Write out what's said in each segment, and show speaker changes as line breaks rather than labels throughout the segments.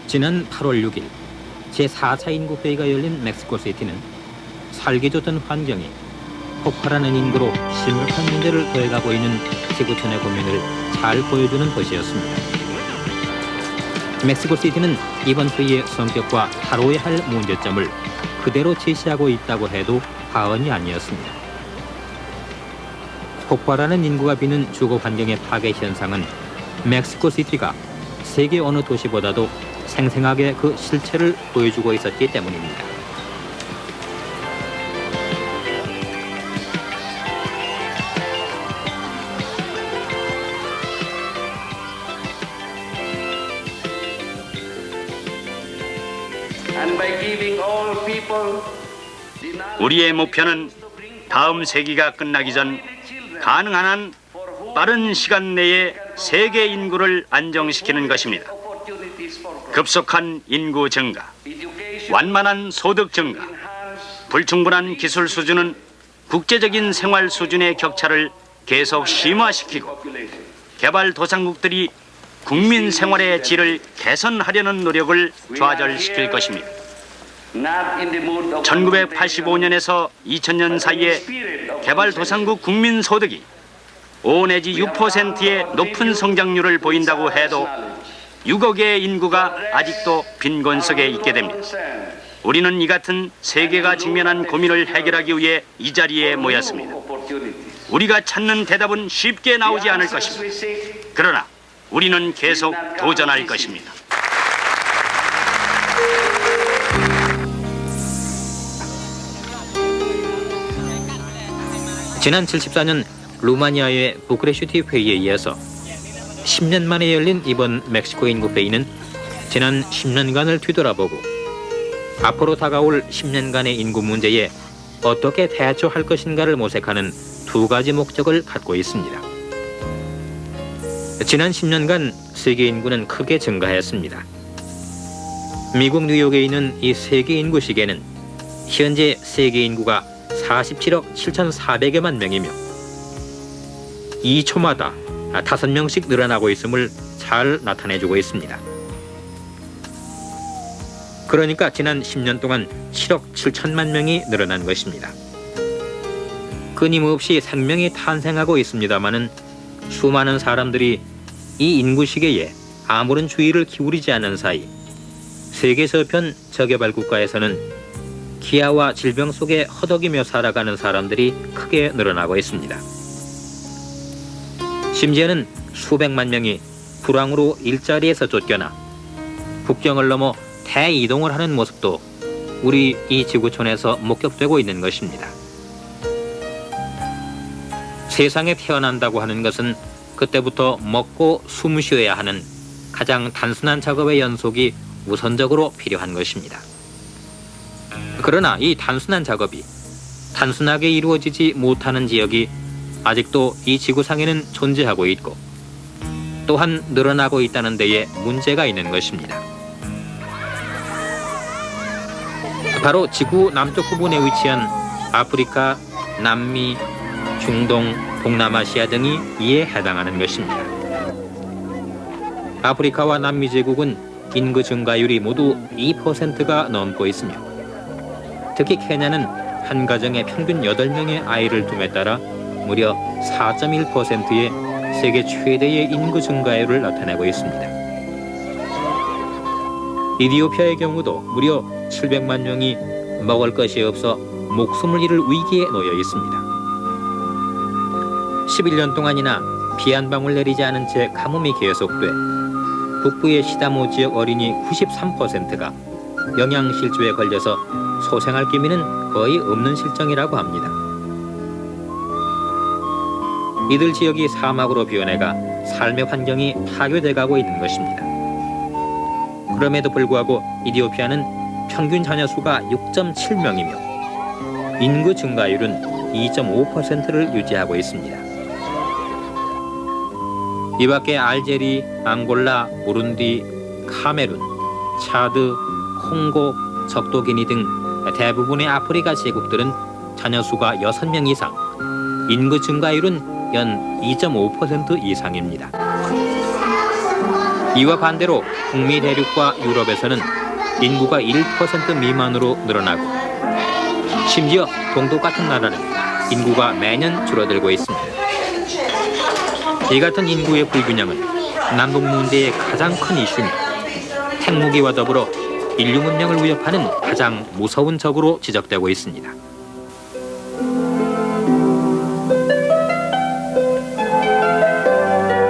지난 8월 6일 제4차 인구회의가 열린 멕시코시티는 살기 좋던 환경에 폭발하는 인구로 심각한 문제를 더해가고 있는 지구촌의 고민을 잘 보여주는 도시였습니다. 멕시코시티는 이번 회의의 성격과 다뤄야 할 문제점을 그대로 제시하고 있다고 해도 과언이 아니었습니다. 폭발하는 인구가 비는 주거 환경의 파괴 현상은 멕시코시티가 세계 어느 도시보다도 생생하게 그 실체를 보여주고 있었기 때문입니다.
우리의 목표는 다음 세기가 끝나기 전 가능한 한 빠른 시간 내에 세계 인구를 안정시키는 것입니다. 급속한 인구 증가, 완만한 소득 증가, 불충분한 기술 수준은 국제적인 생활 수준의 격차를 계속 심화시키고 개발도상국들이 국민 생활의 질을 개선하려는 노력을 좌절시킬 것입니다. 1985년에서 2000년 사이에 개발도상국 국민 소득이 5 내지 6%의 높은 성장률을 보인다고 해도 6억의 인구가 아직도 빈곤 속에 있게 됩니다. 우리는 이 같은 세계가 직면한 고민을 해결하기 위해 이 자리에 모였습니다. 우리가 찾는 대답은 쉽게 나오지 않을 것입니다. 그러나 우리는 계속 도전할 것입니다.
지난 74년 루마니아의 부크레슈티 회의에 이어서 10년 만에 열린 이번 멕시코 인구 회의는 지난 10년간을 뒤돌아보고 앞으로 다가올 10년간의 인구 문제에 어떻게 대처할 것인가를 모색하는 두 가지 목적을 갖고 있습니다. 지난 10년간 세계 인구는 크게 증가했습니다. 미국 뉴욕에 있는 이 세계 인구 시계는 현재 세계 인구가 47억 7,400여만 명이며 2초마다 5명씩 늘어나고 있음을 잘 나타내주고 있습니다. 그러니까 지난 10년 동안 7억 7천만 명이 늘어난 것입니다. 끊임없이 생명이 탄생하고 있습니다마는 수많은 사람들이 이 인구 시계에 아무런 주의를 기울이지 않은 사이 세계 서편 저개발 국가에서는 기아와 질병 속에 허덕이며 살아가는 사람들이 크게 늘어나고 있습니다. 심지어는 수백만 명이 불황으로 일자리에서 쫓겨나 국경을 넘어 대이동을 하는 모습도 우리 이 지구촌에서 목격되고 있는 것입니다. 세상에 태어난다고 하는 것은 그때부터 먹고 숨 쉬어야 하는 가장 단순한 작업의 연속이 우선적으로 필요한 것입니다. 그러나 이 단순한 작업이 단순하게 이루어지지 못하는 지역이 아직도 이 지구상에는 존재하고 있고 또한 늘어나고 있다는 데에 문제가 있는 것입니다. 바로 지구 남쪽 부분에 위치한 아프리카, 남미, 중동, 동남아시아 등이 이에 해당하는 것입니다. 아프리카와 남미 제국은 인구 증가율이 모두 2%가 넘고 있으며 특히 케냐는 한 가정에 평균 8명의 아이를 둠에 따라 무려 4.1%의 세계 최대의 인구 증가율을 나타내고 있습니다. 이디오피아의 경우도 무려 700만 명이 먹을 것이 없어 목숨을 잃을 위기에 놓여 있습니다. 11년 동안이나 비 한 방울 내리지 않은 채 가뭄이 계속돼 북부의 시다모 지역 어린이 93%가 영양실조에 걸려서 소생할 기미는 거의 없는 실정이라고 합니다. 이들 지역이 사막으로 변해가 삶의 환경이 파괴돼가고 있는 것입니다. 그럼에도 불구하고 이디오피아는 평균 자녀 수가 6.7명이며 인구 증가율은 2.5%를 유지하고 있습니다. 이 밖에 알제리, 앙골라, 부룬디, 카메룬, 차드, 콩고, 적도기니 등 대부분의 아프리카 제국들은 자녀 수가 6명 이상, 인구 증가율은 연 2.5% 이상입니다. 이와 반대로 북미 대륙과 유럽에서는 인구가 1% 미만으로 늘어나고 심지어 동독 같은 나라는 인구가 매년 줄어들고 있습니다. 이 같은 인구의 불균형은 남북 문제의 가장 큰 이슈입니다. 핵무기와 더불어 인류 문명을 위협하는 가장 무서운 적으로 지적되고 있습니다.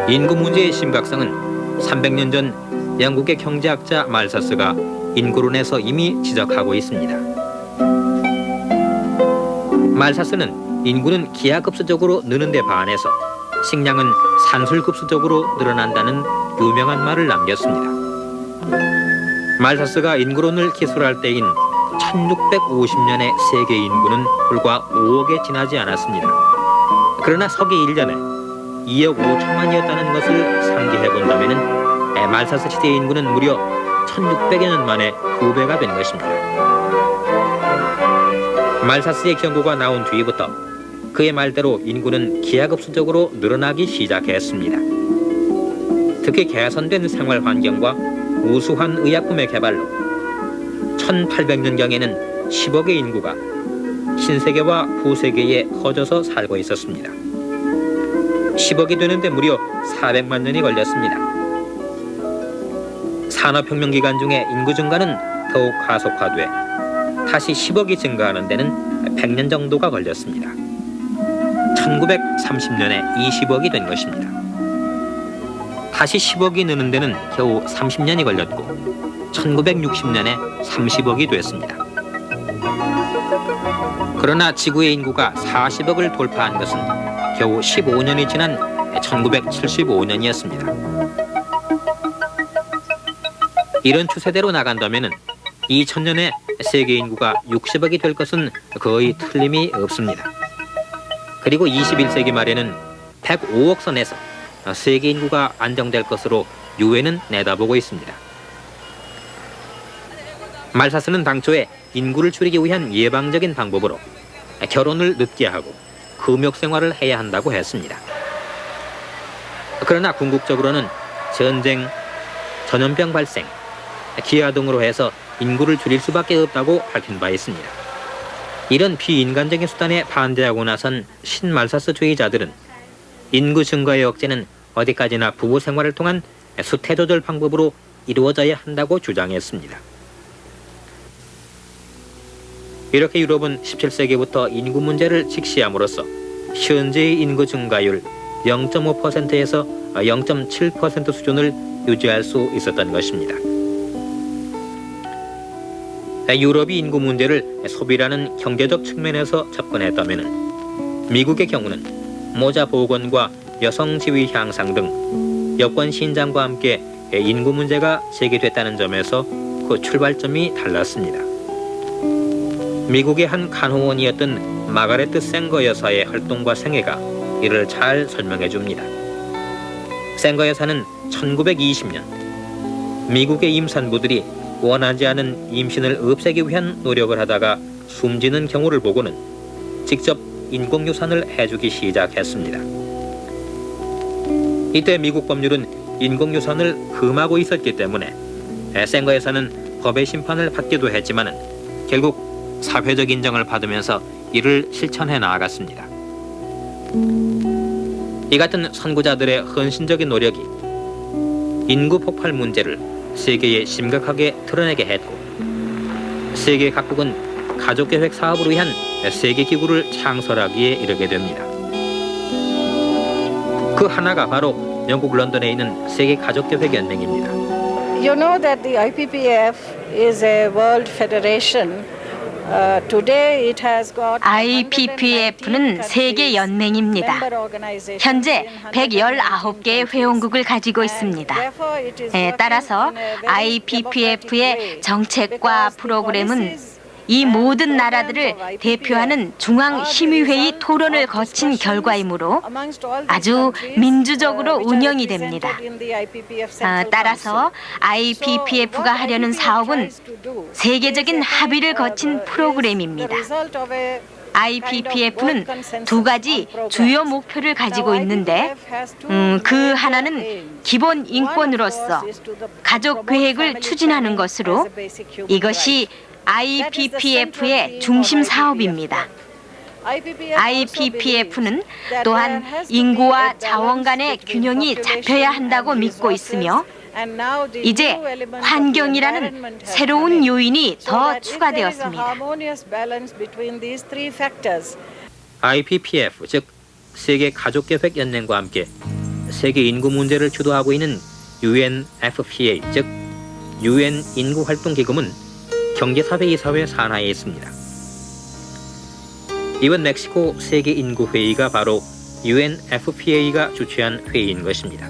인구 문제의 심각성은 300년 전 영국의 경제학자 말사스가 인구론에서 이미 지적하고 있습니다. 말사스는 인구는 기하급수적으로 느는 데 반해서 식량은 산술급수적으로 늘어난다는 유명한 말을 남겼습니다. 말사스가 인구론을 기술할 때인 1650년의 세계 인구는 불과 5억에 지나지 않았습니다. 그러나 서기 1년에 2억 5천만이었다는 것을 상기해 본다면 말사스 시대의 인구는 무려 1600여 년 만에 2배가 된 것입니다. 말사스의 경고가 나온 뒤부터 그의 말대로 인구는 기하급수적으로 늘어나기 시작했습니다. 특히 개선된 생활 환경과 우수한 의약품의 개발로 1800년경에는 10억의 인구가 신세계와 후세계에 커져서 살고 있었습니다. 10억이 되는데 무려 400만 년이 걸렸습니다. 산업혁명 기간 중에 인구 증가는 더욱 가속화돼 다시 10억이 증가하는 데는 100년 정도가 걸렸습니다. 1930년에 20억이 된 것입니다. 다시 10억이 느는 데는 겨우 30년이 걸렸고 1960년에 30억이 됐습니다. 그러나 지구의 인구가 40억을 돌파한 것은 겨우 15년이 지난 1975년이었습니다. 이런 추세대로 나간다면 2000년에 세계 인구가 60억이 될 것은 거의 틀림이 없습니다. 그리고 21세기 말에는 105억 선에서 세계 인구가 안정될 것으로 유엔은 내다보고 있습니다. 말사스는 당초에 인구를 줄이기 위한 예방적인 방법으로 결혼을 늦게 하고 금욕 생활을 해야 한다고 했습니다. 그러나 궁극적으로는 전쟁, 전염병 발생, 기아 등으로 해서 인구를 줄일 수밖에 없다고 밝힌 바 있습니다. 이런 비인간적인 수단에 반대하고 나선 신말사스주의자들은 인구 증가의 억제는 어디까지나 부부 생활을 통한 수태 조절 방법으로 이루어져야 한다고 주장했습니다. 이렇게 유럽은 17세기부터 인구 문제를 직시함으로써 현재의 인구 증가율 0.5%에서 0.7% 수준을 유지할 수 있었던 것입니다. 유럽이 인구 문제를 소비라는 경제적 측면에서 접근했다면 미국의 경우는 모자 복원과 여성 지위 향상 등 여권 신장과 함께 인구 문제가 제기됐다는 점에서 그 출발점이 달랐습니다. 미국의 한 간호원이었던 마가레트 생거 여사의 활동과 생애가 이를 잘 설명해 줍니다. 생거 여사는 1920년 미국의 임산부들이 원하지 않은 임신을 없애기 위한 노력을 하다가 숨지는 경우를 보고는 직접 인공유산을 해주기 시작했습니다. 이때 미국 법률은 인공유산을 금하고 있었기 때문에 생거 여사는 법의 심판을 받기도 했지만 결국 사회적 인정을 받으면서 이를 실천해 나아갔습니다. 이 같은 선구자들의 헌신적인 노력이 인구 폭발 문제를 세계에 심각하게 드러내게 했고 세계 각국은 가족계획 사업을 위한 세계기구를 창설하기에 이르게 됩니다. 그 하나가 바로 영국 런던에 있는 세계가족계획연맹입니다.
You know that the IPPF is a world federation. Today it has got
IPPF는 세계 연맹입니다. 현재 119개의 회원국을 가지고 있습니다. 따라서 IPPF의 정책과 프로그램은 이 모든 나라들을 대표하는 중앙심의회의 토론을 거친 결과이므로 아주 민주적으로 운영이 됩니다. 따라서 IPPF가 하려는 사업은 세계적인 합의를 거친 프로그램입니다. IPPF는 두 가지 주요 목표를 가지고 있는데 그 하나는 기본 인권으로서 가족 계획을 추진하는 것으로 이것이 IPPF의 중심 사업입니다. IPPF는 또한 인구와 자원 간의 균형이 잡혀야 한다고 믿고 있으며 이제 환경이라는 새로운 요인이 더 추가되었습니다.
IPPF, 즉 세계 가족계획 연맹과 함께 세계 인구 문제를 주도하고 있는 UNFPA, 즉 UN 인구활동기금은 경제사회 산하에 있습니다. 이번 멕시코 세계인구회의가 바로 UNFPA가 주최한 회의인 것입니다.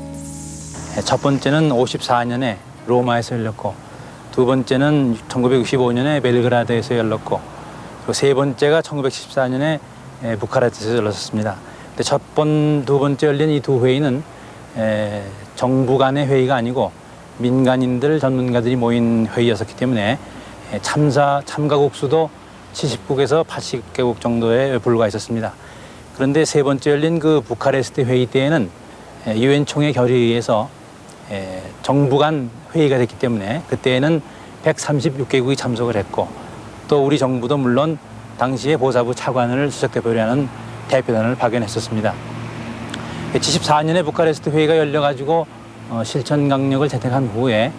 첫 번째는 54년에 로마에서 열렸고 두 번째는 1965년에 벨그라드에서 열렸고 그리고 세 번째가 1914년에 부카레스트에서 열렸습니다. 근데 두 번째 열린 이 두 회의는 정부 간의 회의가 아니고 민간인들 전문가들이 모인 회의였었기 때문에 참가국 수도 70국에서 80개국 정도에 불과했었습니다. 그런데 세 번째 열린 그 부카레스트 회의 때에는 유엔 총회 결의에 의해서 정부 간 회의가 됐기 때문에 그때에는 136개국이 참석을 했고 또 우리 정부도 물론 당시에 보사부 차관을 수석대표로 하는 대표단을 파견했었습니다. 74년에 부카레스트 회의가 열려가지고 실천 강령을 채택한 후에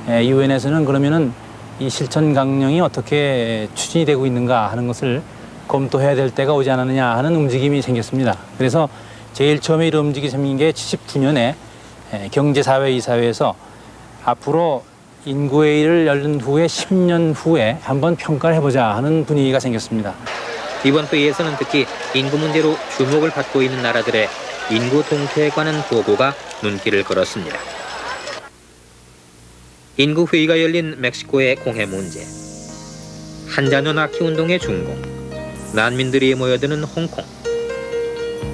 유엔에서는 그러면은 이 실천 강령이 어떻게 추진이 되고 있는가 하는 것을 검토해야 될 때가 오지 않았느냐 하는 움직임이 생겼습니다. 그래서 제일 처음에 이런 움직임이 생긴 게 79년에 경제사회이사회에서 앞으로 인구회의를 열린 후에 10년 후에 한번 평가를 해보자 하는 분위기가 생겼습니다.
이번 회의에서는 특히 인구 문제로 주목을 받고 있는 나라들의 인구 동태에 관한 보고가 눈길을 끌었습니다. 인구회의가 열린 멕시코의 공해 문제, 한자녀 낳기 운동의 중공, 난민들이 모여드는 홍콩,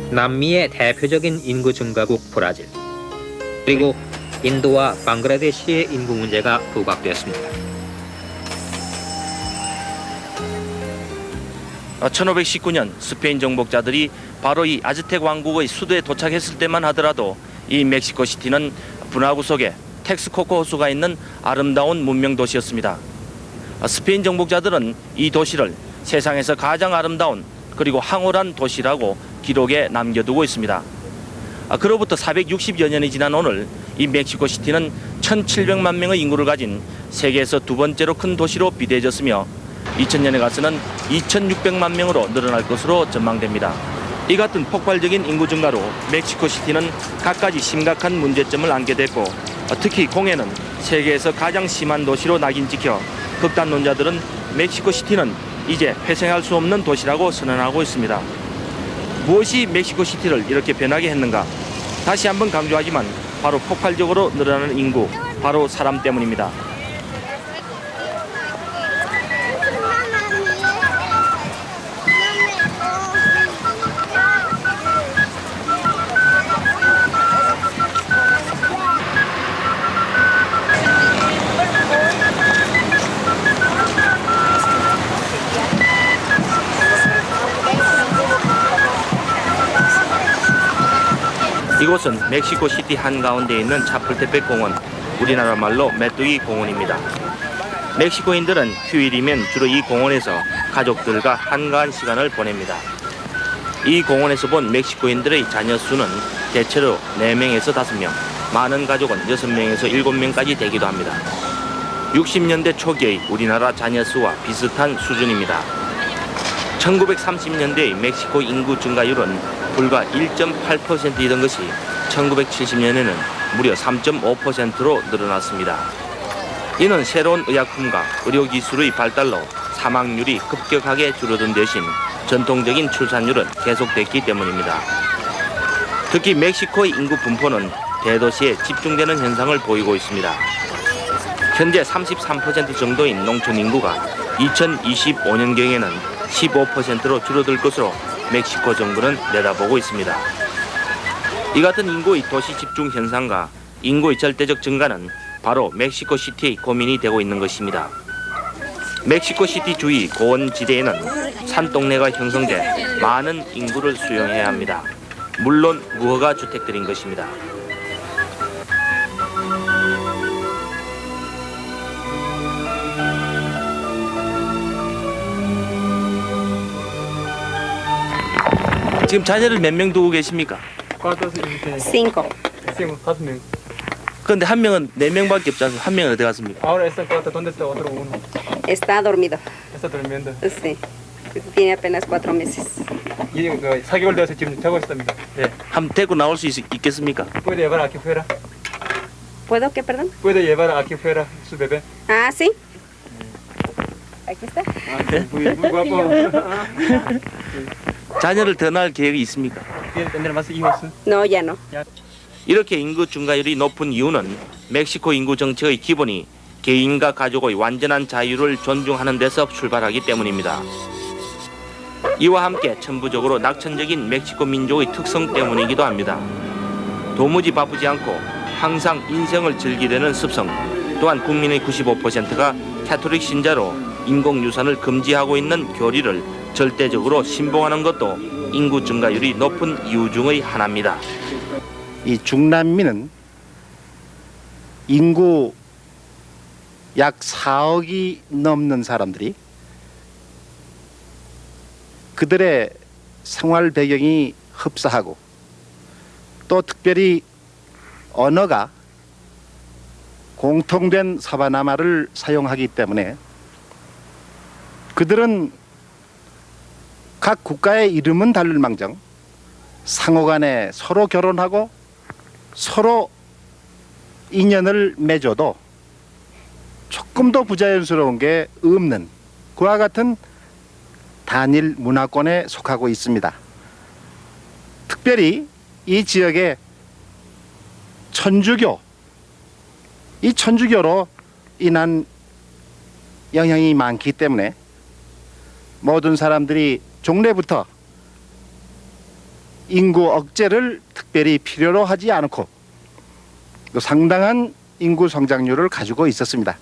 남미의 대표적인 인구 증가국 브라질, 그리고 인도와 방글라데시의 인구 문제가 부각되었습니다.
1519년 스페인 정복자들이 바로 이 아즈텍 왕국의 수도에 도착했을 때만 하더라도 이 멕시코 시티는 분화구 속에 텍스코코 호수가 있는 아름다운 문명 도시였습니다. 스페인 정복자들은 이 도시를 세상에서 가장 아름다운 그리고 황홀한 도시라고 기록에 남겨두고 있습니다. 그로부터 460여 년이 지난 오늘 이 멕시코 시티는 1,700만 명의 인구를 가진 세계에서 두 번째로 큰 도시로 비대해졌으며 2000년에 가서는 2,600만 명으로 늘어날 것으로 전망됩니다. 이 같은 폭발적인 인구 증가로 멕시코 시티는 갖가지 심각한 문제점을 안게 됐고 특히 공해는 세계에서 가장 심한 도시로 낙인 찍혀 극단론자들은 멕시코 시티는 이제 회생할 수 없는 도시라고 선언하고 있습니다. 무엇이 멕시코 시티를 이렇게 변하게 했는가? 다시 한번 강조하지만 바로 폭발적으로 늘어나는 인구, 바로 사람 때문입니다. 이곳은 멕시코 시티 한가운데 있는 차플테펙 공원, 우리나라 말로 메뚜기 공원입니다. 멕시코인들은 휴일이면 주로 이 공원에서 가족들과 한가한 시간을 보냅니다. 이 공원에서 본 멕시코인들의 자녀 수는 대체로 4명에서 5명, 많은 가족은 6명에서 7명까지 되기도 합니다. 60년대 초기의 우리나라 자녀 수와 비슷한 수준입니다. 1930년대의 멕시코 인구 증가율은 불과 1.8%이던 것이 1970년에는 무려 3.5%로 늘어났습니다. 이는 새로운 의약품과 의료기술의 발달로 사망률이 급격하게 줄어든 대신 전통적인 출산율은 계속됐기 때문입니다. 특히 멕시코의 인구 분포는 대도시에 집중되는 현상을 보이고 있습니다. 현재 33% 정도인 농촌 인구가 2025년경에는 15%로 줄어들 것으로 멕시코 정부는 내다보고 있습니다. 이 같은 인구의 도시 집중 현상과 인구의 절대적 증가는 바로 멕시코 시티의 고민이 되고 있는 것입니다. 멕시코시티 주위 고원지대에는 산동네가 형성돼 많은 인구를 수용해야 합니다. 물론 무허가 주택들인 것입니다. 지금 자녀를 몇 명 두고 계십니까?
Cinco.
그런데 한 명은 4명밖에 없지 않습니까? 한 명은 어디 갔습니까?
Ahora está cuatro, ¿dónde está otro uno?
Está dormido.
Está durmiendo.
Sí. Tiene apenas 4 meses.
이 4개월 돼서 지금 자고 있습니다.
네. 한번 데리고 나올 수 있겠습니까?
Puede llevar aquí fuera.
¿Puedo qué, perdón?
Puede llevar aquí fuera su bebé.
Ah, sí. Aquí está.
Muy guapo.
자녀를 더 낳을 계획이 있습니까?
¿Quiere tener más hijos?
No, ya no.
이렇게 인구 증가율이 높은 이유는 멕시코 인구 정책의 기본이 개인과 가족의 완전한 자유를 존중하는 데서 출발하기 때문입니다. 이와 함께 천부적으로 낙천적인 멕시코 민족의 특성 때문이기도 합니다. 도무지 바쁘지 않고 항상 인생을 즐기려는 습성, 또한 국민의 95%가 캐톨릭 신자로 인공유산을 금지하고 있는 교리를 절대적으로 신봉하는 것도 인구 증가율이 높은 이유 중의 하나입니다.
이 중남미는 인구 약 4억이 넘는 사람들이 그들의 생활 배경이 흡사하고 또 특별히 언어가 공통된 사바나마를 사용하기 때문에 그들은 각 국가의 이름은 다를망정 상호간에 서로 결혼하고 서로 인연을 맺어도 조금도 부자연스러운 게 없는 그와 같은 단일 문화권에 속하고 있습니다. 특별히 이 지역에 이 천주교로 인한 영향이 많기 때문에 모든 사람들이 종래부터 인구 억제를 특별히 필요로 하지 않고 또 상당한 인구 성장률을 가지고 있었습니다.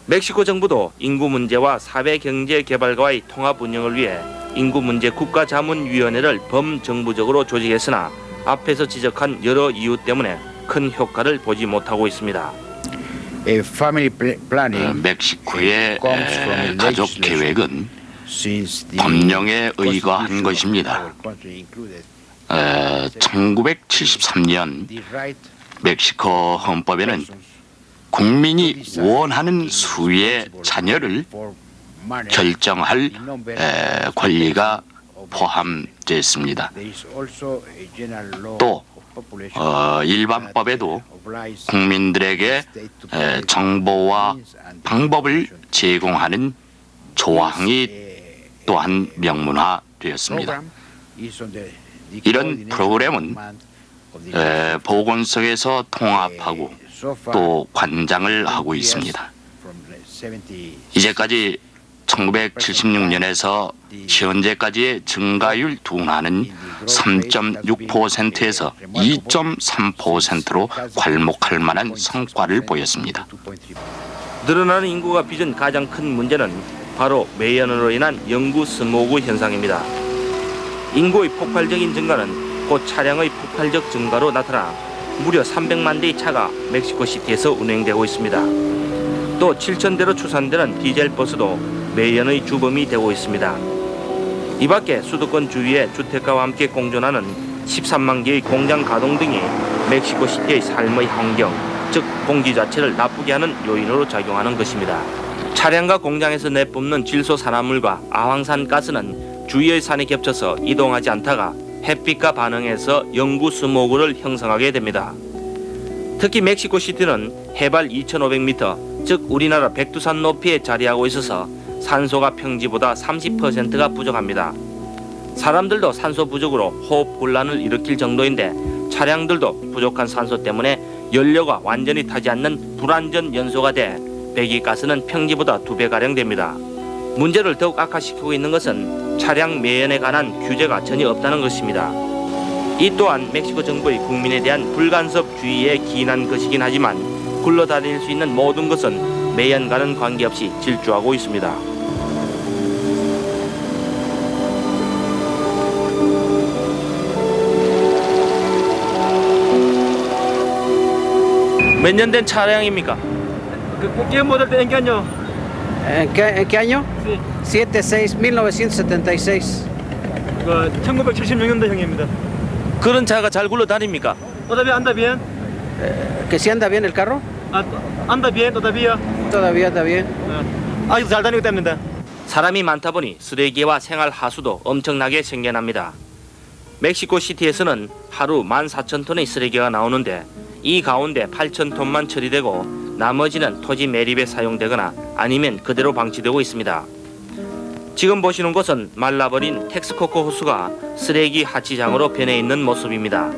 멕시코 정부도 인구 문제와 사회 경제 개발과의 통합 운영을 위해 인구 문제 국가자문위원회를 범정부적으로 조직했으나 앞에서 지적한 여러 이유 때문에 큰 효과를 보지 못하고 있습니다.
멕시코의 가족 계획은 법령에 의거한 것입니다. 1973년 ಮೆಕ್ಸಿ코 헌법에는 국민이 원하는 수의 자녀를 결정할 권리가 포함되어 있습니다. 또 일반법에도 국민들에게 정보와 방법을 제공하는 조항이 또한 명문화되었습니다. 이런 프로그램은 보건소에서 통합하고 또 관장을 하고 있습니다. 이제까지 1976년에서 현재까지의 증가율 둔화는 3.6%에서 2.3%로 괄목할 만한 성과를 보였습니다.
늘어나는 인구가 빚은 가장 큰 문제는 바로 매연으로 인한 영구 스모그 현상입니다. 인구의 폭발적인 증가는 곧 차량의 폭발적 증가로 나타나 무려 300만 대의 차가 멕시코시티에서 운행되고 있습니다. 또 7,000대로 추산되는 디젤 버스도 매연의 주범이 되고 있습니다. 이 밖에 수도권 주위의 주택가와 함께 공존하는 13만 개의 공장 가동 등이 멕시코시티의 삶의 환경, 즉 공기 자체를 나쁘게 하는 요인으로 작용하는 것입니다. 차량과 공장에서 내뿜는 질소 산화물과 아황산 가스는 주위의 산이 겹쳐서 이동하지 않다가 햇빛과 반응해서 영구 스모그를 형성하게 됩니다. 특히 멕시코시티는 해발 2,500m, 즉 우리나라 백두산 높이에 자리하고 있어서 산소가 평지보다 30%가 부족합니다. 사람들도 산소 부족으로 호흡 곤란을 일으킬 정도인데 차량들도 부족한 산소 때문에 연료가 완전히 타지 않는 불완전 연소가 돼 배기가스는 평지보다 2배가량 됩니다. 문제를 더욱 악화시키고 있는 것은 차량 매연에 관한 규제가 전혀 없다는 것입니다. 이 또한 멕시코 정부의 국민에 대한 불간섭주의에 기인한 것이긴 하지만 굴러다닐 수 있는 모든 것은 매연과는 관계없이 질주하고 있습니다. 몇 년 된 차량입니까?
¿Qué modelo en qué año?
¿En qué año?
Sí.
1976.
1976년도 형입니다.
그런 차가 잘 굴러다닙니까?
¿Todavía anda bien?
¿Que si anda bien el carro?
¿Anda bien todavía?
Todavía está bien.
아직도 잘 다니고 있답니다.
사람이 많다 보니 쓰레기와 생활 하수도 엄청나게 생겨납니다. 멕시코 시티에서는 하루 14,000톤의 쓰레기가 나오는데 이 가운데 8,000톤만 처리되고 나머지는 토지 매립에 사용되거나 아니면 그대로 방치되고 있습니다. 지금 보시는 곳은 말라버린 텍스코코 호수가 쓰레기 하치장으로 변해 있는 모습입니다.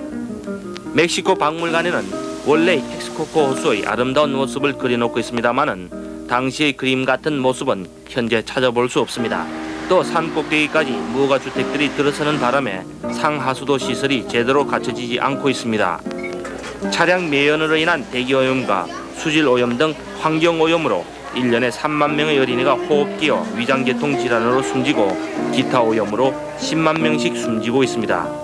멕시코 박물관에는 원래 텍스코코 호수의 아름다운 모습을 그려놓고 있습니다만은 당시의 그림 같은 모습은 현재 찾아볼 수 없습니다. 또 산 꼭대기까지 무허가 주택들이 들어서는 바람에 상하수도 시설이 제대로 갖춰지지 않고 있습니다. 차량 매연으로 인한 대기오염과 수질오염 등 환경오염으로 1년에 3만 명의 어린이가 호흡기와 위장계통 질환으로 숨지고 기타 오염으로 10만 명씩 숨지고 있습니다.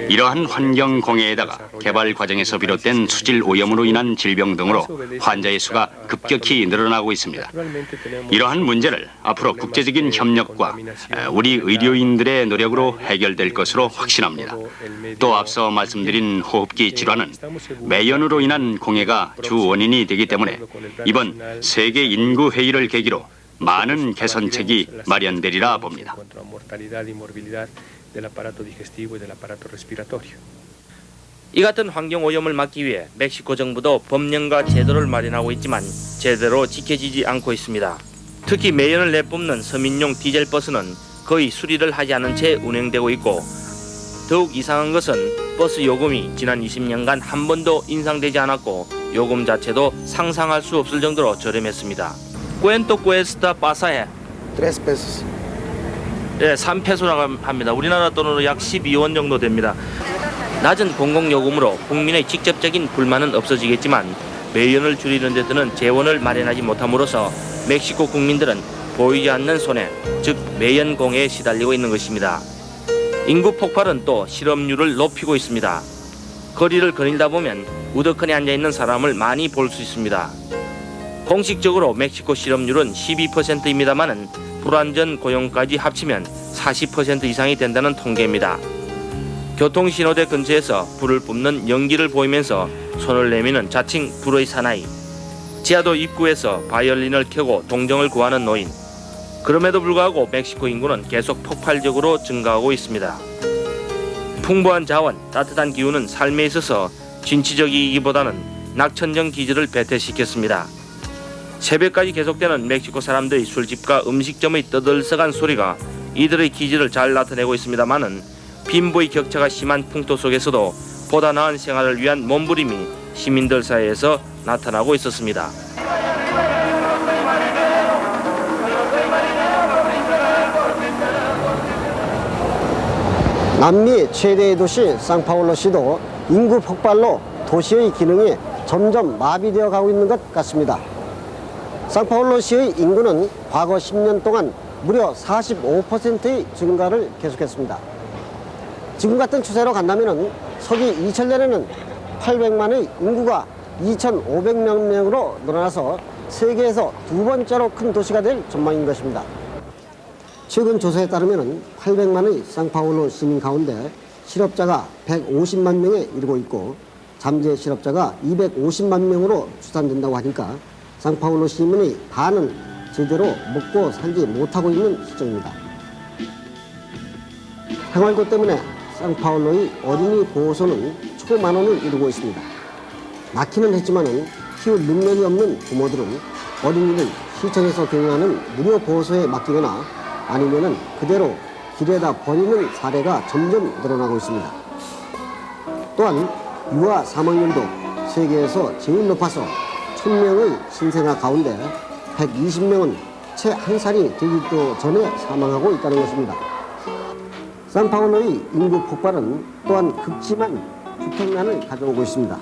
이러한 환경 공해에다가 개발 과정에서 비롯된 수질 오염으로 인한 질병 등으로 환자의 수가 급격히 늘어나고 있습니다. 이러한 문제를 앞으로 국제적인 협력과 우리 의료인들의 노력으로 해결될 것으로 확신합니다. 또 앞서 말씀드린 호흡기 질환은 매연으로 인한 공해가 주 원인이 되기 때문에 이번 세계 인구 회의를 계기로 많은 개선책이 마련되리라 봅니다.
이 같은 환경 오염을 막기 위해 멕시코 정부도 법령과 제도를 마련하고 있지만 제대로 지켜지지 않고 있습니다. 특히 매연을 내뿜는 서민용 디젤 버스는 거의 수리를 하지 않은 채 운행되고 있고 더욱 이상한 것은 버스 요금이 지난 20년간 한 번도 인상되지 않았고 요금 자체도 상상할 수 없을 정도로 저렴했습니다. ¿Cuánto cuesta pasaje?
3 pesos.
네, 3페소라고 합니다. 우리나라 돈으로 약 12원 정도 됩니다. 낮은 공공요금으로 국민의 직접적인 불만은 없어지겠지만 매연을 줄이는 데 드는 재원을 마련하지 못함으로써 멕시코 국민들은 보이지 않는 손해, 즉 매연 공해에 시달리고 있는 것입니다. 인구 폭발은 또 실업률을 높이고 있습니다. 거리를 거닐다 보면 우두커니 앉아있는 사람을 많이 볼 수 있습니다. 공식적으로 멕시코 실업률은 12%입니다만은 불완전 고용까지 합치면 40% 이상이 된다는 통계입니다. 교통신호대 근처에서 불을 뿜는 연기를 보이면서 손을 내미는 자칭 불의 사나이, 지하도 입구에서 바이올린을 켜고 동정을 구하는 노인. 그럼에도 불구하고 멕시코 인구는 계속 폭발적으로 증가하고 있습니다. 풍부한 자원, 따뜻한 기후는 삶에 있어서 진취적이기보다는 낙천적 기질을 배태시켰습니다. 새벽까지 계속되는 멕시코 사람들의 술집과 음식점의 떠들썩한 소리가 이들의 기질을 잘 나타내고 있습니다만은 빈부의 격차가 심한 풍토 속에서도 보다 나은 생활을 위한 몸부림이 시민들 사이에서 나타나고 있었습니다.
남미 최대의 도시 상파울루시도 인구 폭발로 도시의 기능이 점점 마비되어 가고 있는 것 같습니다. 상파울루시의 인구는 과거 10년 동안 무려 45%의 증가를 계속했습니다. 지금 같은 추세로 간다면 서기 2000년에는 800만의 인구가 2,500만 명으로 늘어나서 세계에서 두 번째로 큰 도시가 될 전망인 것입니다. 최근 조사에 따르면 800만의 상파울루 시민 가운데 실업자가 150만 명에 이르고 있고 잠재 실업자가 250만 명으로 추산된다고 하니까 상파울루 시민의 반은 제대로 먹고 살지 못하고 있는 시점입니다. 생활고 때문에 상파울루의 어린이 보호소는 초만원을 이루고 있습니다. 낳기는 했지만 키울 능력이 없는 부모들은 어린이를 시청에서 경영하는 무료 보호소에 맡기거나 아니면 그대로 길에다 버리는 사례가 점점 늘어나고 있습니다. 또한 유아 사망률도 세계에서 제일 높아서 1000명의 신생아 가운데 120명은 채 한 살이 되기도 전에 사망하고 있다는 것입니다. 상파울루의 인구 폭발은 또한 극심한 주택난을 가져오고 있습니다.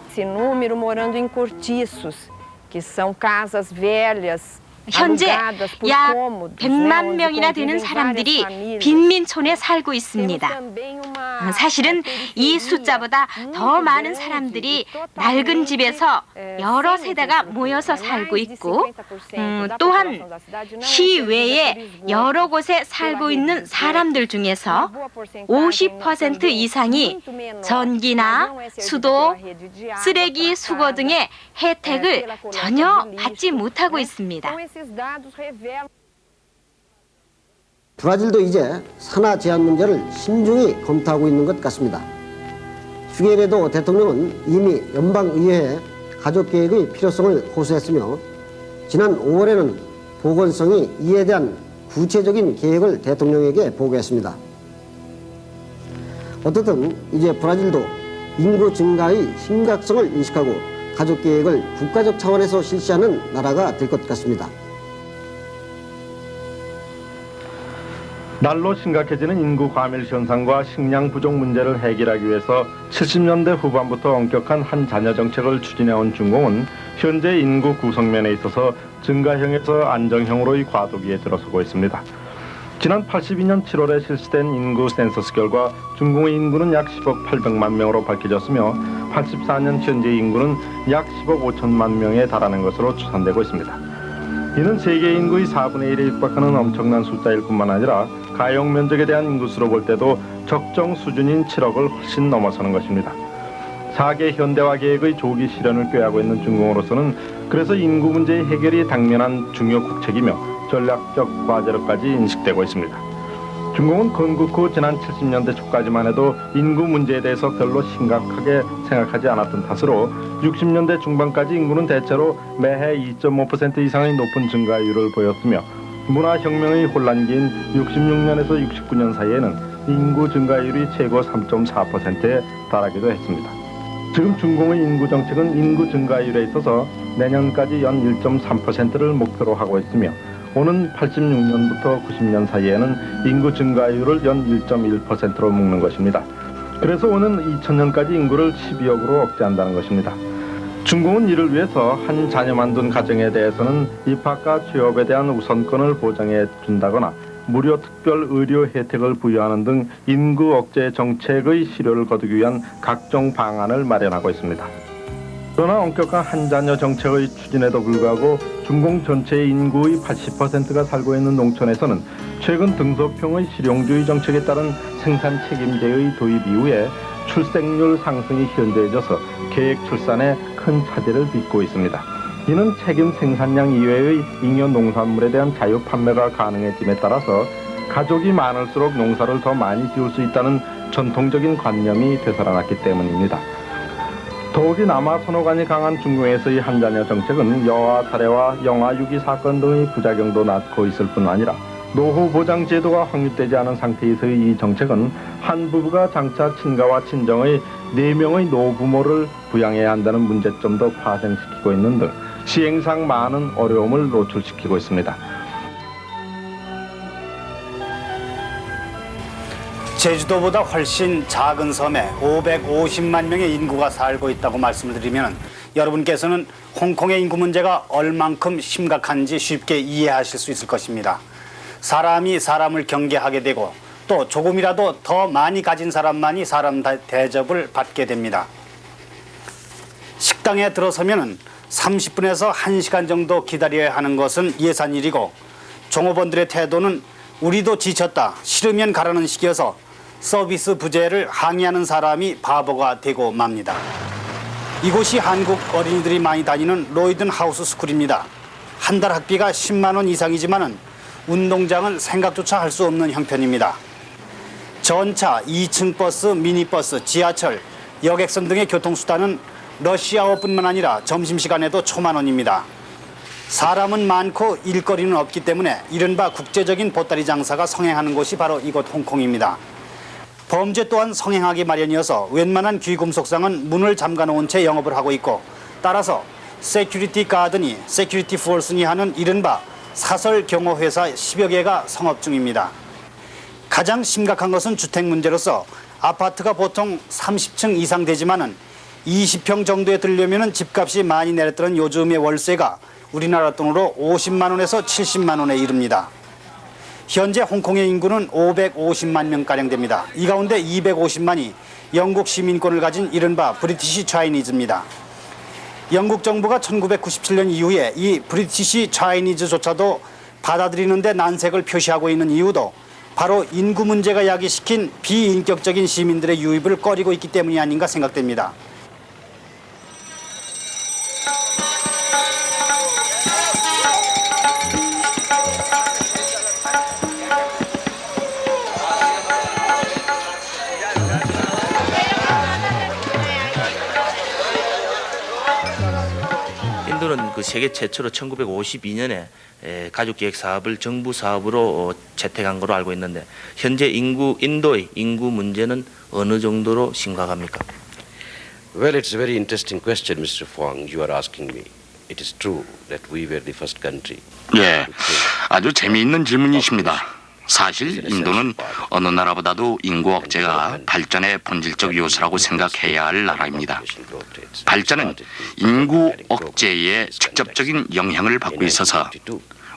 Esse número morando em cortiços, que são casas velhas.
현재 약 100만 명이나 되는 사람들이 빈민촌에 살고 있습니다. 사실은 이 숫자보다 더 많은 사람들이 낡은 집에서 여러 세대가 모여서 살고 있고 또한 시외에 여러 곳에 살고 있는 사람들 중에서 50% 이상이 전기나 수도, 쓰레기 수거 등의 혜택을 전혀 받지 못하고 있습니다.
브라질도 이제 산화 제한 문제를 신중히 검토하고 있는 것 같습니다. 휴게에도 대통령은 이미 연방의회에 가족계획의 필요성을 호소했으며 지난 5월에는 보건성이 이에 대한 구체적인 계획을 대통령에게 보고했습니다. 어떻든 이제 브라질도 인구 증가의 심각성을 인식하고 가족계획을 국가적 차원에서 실시하는 나라가 될 것 같습니다.
날로 심각해지는 인구 과밀 현상과 식량 부족 문제를 해결하기 위해서 70년대 후반부터 엄격한 한 자녀 정책을 추진해온 중공은 현재 인구 구성면에 있어서 증가형에서 안정형으로의 과도기에 들어서고 있습니다. 지난 82년 7월에 실시된 인구 센서스 결과 중공의 인구는 약 10억 800만 명으로 밝혀졌으며 84년 현재 인구는 약 10억 5천만 명에 달하는 것으로 추산되고 있습니다. 이는 세계 인구의 4분의 1에 육박하는 엄청난 숫자일 뿐만 아니라 가용 면적에 대한 인구수로 볼 때도 적정 수준인 7억을 훨씬 넘어서는 것입니다. 4개 현대화 계획의 조기 실현을 꾀하고 있는 중공으로서는 그래서 인구 문제의 해결이 당면한 중요 국책이며 전략적 과제로까지 인식되고 있습니다. 중공은 건국 후 지난 70년대 초까지만 해도 인구 문제에 대해서 별로 심각하게 생각하지 않았던 탓으로 60년대 중반까지 인구는 대체로 매해 2.5% 이상의 높은 증가율을 보였으며 문화혁명의 혼란기인 66년에서 69년 사이에는 인구 증가율이 최고 3.4%에 달하기도 했습니다. 지금 중공의 인구 정책은 인구 증가율에 있어서 내년까지 연 1.3%를 목표로 하고 있으며 오는 86년부터 90년 사이에는 인구 증가율을 연 1.1%로 묶는 것입니다. 그래서 오는 2000년까지 인구를 12억으로 억제한다는 것입니다. 중공은 이를 위해서 한 자녀만 둔 가정에 대해서는 입학과 취업에 대한 우선권을 보장해 준다거나 무료 특별 의료 혜택을 부여하는 등 인구 억제 정책의 실효를 거두기 위한 각종 방안을 마련하고 있습니다. 그러나 엄격한 한 자녀 정책의 추진에도 불구하고 중공 전체의 인구의 80%가 살고 있는 농촌에서는 최근 등소평의 실용주의 정책에 따른 생산 책임제의 도입 이후에 출생률 상승이 현저해져서 계획 출산에 큰 차질을 빚고 있습니다. 이는 책임 생산량 이외의 잉여 농산물에 대한 자유 판매가 가능해짐에 따라서 가족이 많을수록 농사를 더 많이 지을 수 있다는 전통적인 관념이 되살아났기 때문입니다. 더욱이 남아 선호관이 강한 중공에서의 한자녀 정책은 여아 살해와 영아 유기 사건 등의 부작용도 낳고 있을 뿐 아니라 노후 보장 제도가 확립되지 않은 상태에서의 이 정책은 한 부부가 장차 친가와 친정의 4명의 노부모를 부양해야 한다는 문제점도 파생시키고 있는 등 시행상 많은 어려움을 노출시키고 있습니다.
제주도보다 훨씬 작은 섬에 550만 명의 인구가 살고 있다고 말씀을 드리면 여러분께서는 홍콩의 인구 문제가 얼만큼 심각한지 쉽게 이해하실 수 있을 것입니다. 사람이 사람을 경계하게 되고 또 조금이라도 더 많이 가진 사람만이 사람 대접을 받게 됩니다. 식당에 들어서면 30분에서 1시간 정도 기다려야 하는 것은 예산일이고 종업원들의 태도는 우리도 지쳤다, 싫으면 가라는 식이어서 서비스 부재를 항의하는 사람이 바보가 되고 맙니다. 이곳이 한국 어린이들이 많이 다니는 로이든 하우스 스쿨입니다. 한 달 학비가 10만 원 이상이지만은 운동장은 생각조차 할 수 없는 형편입니다. 전차, 2층 버스, 미니버스, 지하철, 여객선 등의 교통수단은 러시아워뿐만 아니라 점심시간에도 초만 원입니다. 사람은 많고 일거리는 없기 때문에 이른바 국제적인 보따리 장사가 성행하는 곳이 바로 이곳 홍콩입니다. 범죄 또한 성행하기 마련이어서 웬만한 귀금속상은 문을 잠가놓은 채 영업을 하고 있고 따라서 세큐리티 가든이 세큐리티 폴스니 하는 이른바 사설 경호회사 10여 개가 성업 중입니다. 가장 심각한 것은 주택 문제로서 아파트가 보통 30층 이상 되지만은 20평 정도에 들려면 집값이 많이 내렸던 요즘의 월세가 우리나라 돈으로 50만 원에서 70만 원에 이릅니다. 현재 홍콩의 인구는 550만 명가량 됩니다. 이 가운데 250만이 영국 시민권을 가진 이른바 브리티시 차이니즈입니다. 영국 정부가 1997년 이후에 이 브리티시 차이니즈조차도 받아들이는데 난색을 표시하고 있는 이유도 바로 인구 문제가 야기시킨 비인격적인 시민들의 유입을 꺼리고 있기 때문이 아닌가 생각됩니다.
인도는 그 세계 최초로 1952년에 가족계획 사업을 정부 사업으로 채택한 걸로 알고 있는데 현재 인도의 인구 문제는 어느 정도로 심각합니까?
Well, it's a very interesting question, Mr. Fong. You are asking me. It is true that we were the first country.
예, 아주 재미있는 질문이십니다. 사실 인도는 어느 나라보다도 인구 억제가 발전의 본질적 요소라고 생각해야 할 나라입니다. 발전은 인구 억제에 직접적인 영향을 받고 있어서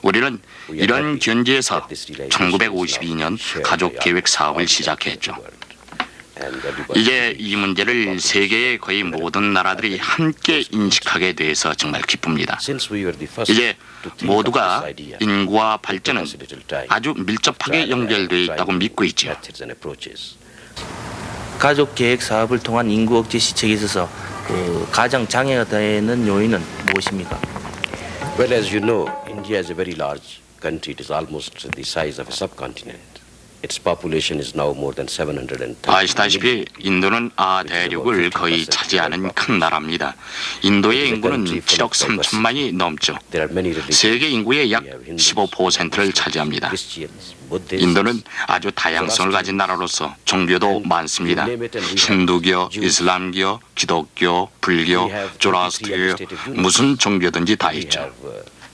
우리는 이런 견지에서 1952년 가족계획 사업을 시작했죠. 이제 이 문제를 세계의 거의 모든 나라들이 함께 인식하게 돼서 정말 기쁩니다. 이제 모두가 인구와 발전은 아주 밀접하게 연결되어 있다고 믿고 있죠.
가족계획 사업을 통한 인구 억제 시책에 있어서 가장 장애가 되는 요인은 무엇입니까?
Well, as you know, India is a very large country. It is almost the size of a subcontinent. Its population is now more than 730.
아시다시피 인도는 아대륙을 거의 차지하는 큰 나라입니다. 인도의 인구는 7억 3천만이 넘죠. 세계 인구의 약 15%를 차지합니다. 인도는 아주 다양성을 가진 나라로서 종교도 많습니다. 힌두교, 이슬람교, 기독교, 불교, 조라스트교, 무슨 종교든지 다 있죠.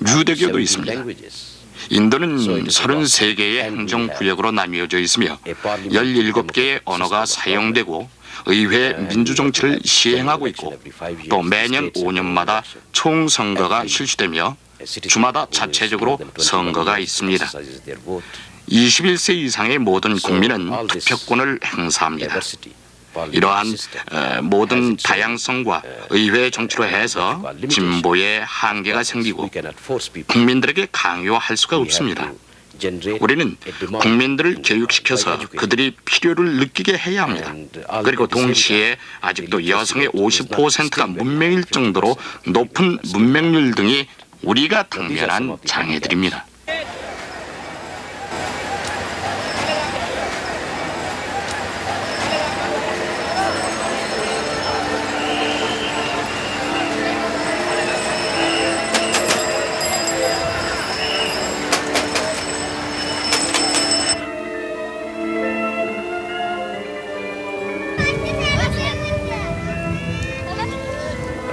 유대교도 있습니다. 인도는 33개의 행정구역으로 나뉘어져 있으며 17개의 언어가 사용되고 의회 민주정치를 시행하고 있고 또 매년 5년마다 총선거가 실시되며 주마다 자체적으로 선거가 있습니다. 21세 이상의 모든 국민은 투표권을 행사합니다. 이러한 모든 다양성과 의회 정치로 해서 진보의 한계가 생기고 국민들에게 강요할 수가 없습니다. 우리는 국민들을 교육시켜서 그들이 필요를 느끼게 해야 합니다. 그리고 동시에 아직도 여성의 50%가 문맹일 정도로 높은 문맹률 등이 우리가 당면한 장애들입니다.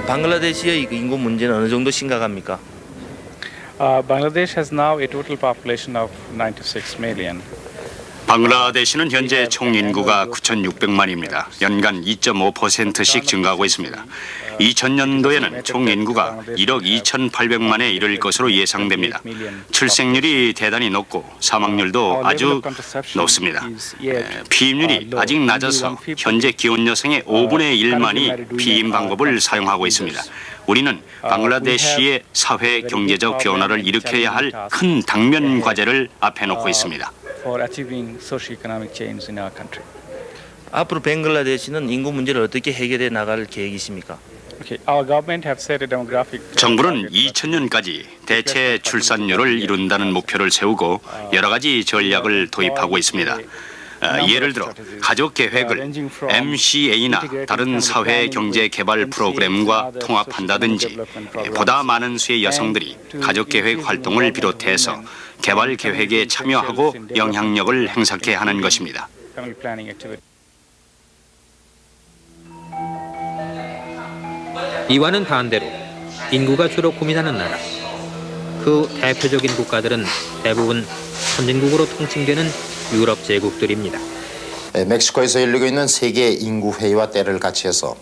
방글라데시의 인구 문제는 어느 정도 심각합니까?
Bangladesh has now a total population of 96 million.
방글라데시는 현재 총 인구가 9,600만입니다. 연간 2.5%씩 증가하고 있습니다. 2000년도에는 총 인구가 1억 2,800만에 이를 것으로 예상됩니다. 출생률이 대단히 높고 사망률도 아주 높습니다. 피임률이 아직 낮아서 현재 기혼 여성의 5분의 1만이 피임 방법을 사용하고 있습니다. 우리는 방글라데시의 사회 경제적 변화를 일으켜야 할 큰 당면 과제를 앞에 놓고 있습니다.
앞으로 벵글라데시는 인구 문제를 어떻게 해결해 나갈 계획이십니까?
정부는 2000년까지 대체 출산율을 이룬다는 목표를 세우고 여러 가지 전략을 도입하고 있습니다. 예를 들어 가족 계획을 MCA나 다른 사회 경제 개발 프로그램과 통합한다든지 보다 많은 수의 여성들이 가족 계획 활동을 비롯해서 개발 계획에 참여하고 영향력을 행사케 하는 것입니다.
이와는 반대로 인구가 주로 고민하는 나라, 그 대표적인 국가들은 대부분 선진국으로 통칭되는 유럽 제국들입니다.
멕시코에서 열리고 있는 세계 인구 회의와 때를 같이 해서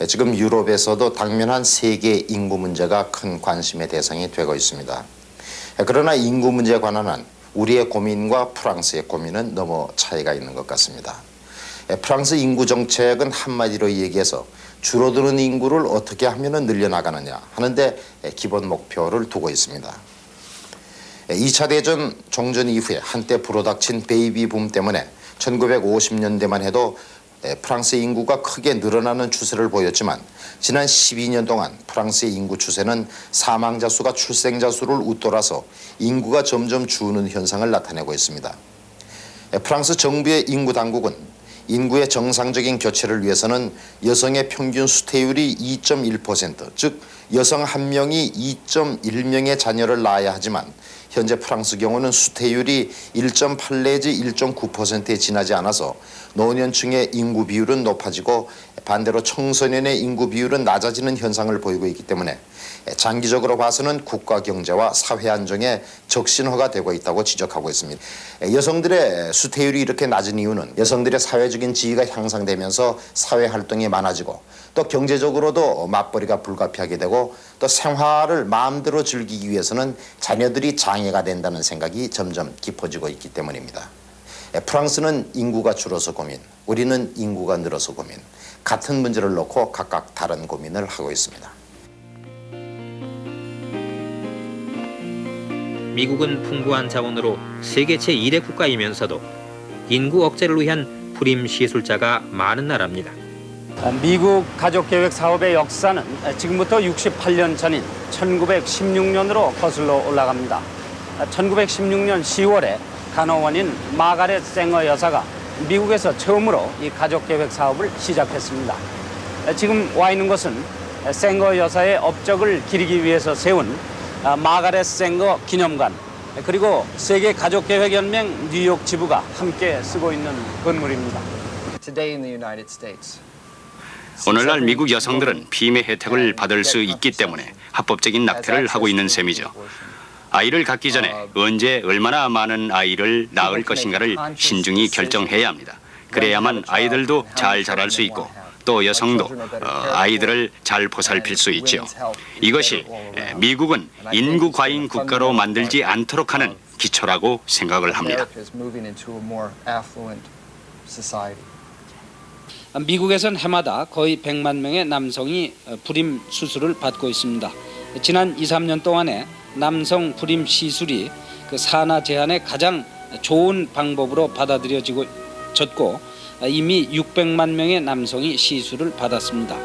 지금 유럽에서도 당면한 세계 인구 문제가 큰 관심의 대상이 되고 있습니다. 그러나 인구 문제에 관한 한 우리의 고민과 프랑스의 고민은 너무 차이가 있는 것 같습니다. 프랑스 인구 정책은 한마디로 얘기해서 줄어드는 인구를 어떻게 하면 늘려나가느냐 하는데 기본 목표를 두고 있습니다. 2차 대전 종전 이후에 한때 불어닥친 베이비 붐 때문에 1950년대만 해도 프랑스 인구가 크게 늘어나는 추세를 보였지만 지난 12년 동안 프랑스의 인구 추세는 사망자 수가 출생자 수를 웃돌아서 인구가 점점 주는 현상을 나타내고 있습니다. 프랑스 정부의 인구 당국은 인구의 정상적인 교체를 위해서는 여성의 평균 수태율이 2.1%, 즉 여성 한 명이 2.1명의 자녀를 낳아야 하지만 현재 프랑스 경우는 수태율이 1.8 내지 1.9%에 지나지 않아서 노년층의 인구 비율은 높아지고 반대로 청소년의 인구 비율은 낮아지는 현상을 보이고 있기 때문에 장기적으로 봐서는 국가 경제와 사회 안정에 적신호가 되고 있다고 지적하고 있습니다. 여성들의 수태율이 이렇게 낮은 이유는 여성들의 사회적인 지위가 향상되면서 사회 활동이 많아지고 또 경제적으로도 맞벌이가 불가피하게 되고 또 생활을 마음대로 즐기기 위해서는 자녀들이 장애가 된다는 생각이 점점 깊어지고 있기 때문입니다. 프랑스는 인구가 줄어서 고민, 우리는 인구가 늘어서 고민, 같은 문제를 놓고 각각 다른 고민을 하고 있습니다.
미국은 풍부한 자원으로 세계 제1의 국가이면서도 인구 억제를 위한 불임 시술자가 많은 나라입니다.
미국 가족계획 사업의 역사는 지금부터 68년 전인 1916년으로 거슬러 올라갑니다. 1916년 10월에 간호원인 마가렛 생어 여사가 미국에서 처음으로 이 가족계획 사업을 시작했습니다. 지금 와 있는 것은 생어 여사의 업적을 기리기 위해서 세운 마가렛 생어 기념관, 그리고 세계 가족계획연맹 뉴욕 지부가 함께 쓰고 있는 건물입니다.
오늘날 미국 여성들은 비매 혜택을 받을 수 있기 때문에 합법적인 낙태를 하고 있는 셈이죠. 아이를 갖기 전에 언제 얼마나 많은 아이를 낳을 것인가를 신중히 결정해야 합니다. 그래야만 아이들도 잘 자랄 수 있고 또 여성도 아이들을 잘 보살필 수 있지요. 이것이 미국은 인구 과잉 국가로 만들지 않도록 하는 기초라고 생각을 합니다.
미국에선 해마다 거의 100만 명의 남성이 불임 수술을 받고 있습니다. 지난 2, 3년 동안에 남성 불임 시술이 그 산하 제한의 가장 좋은 방법으로 받아들여졌고 이미 600만 명의 남성이 시술을 받았습니다.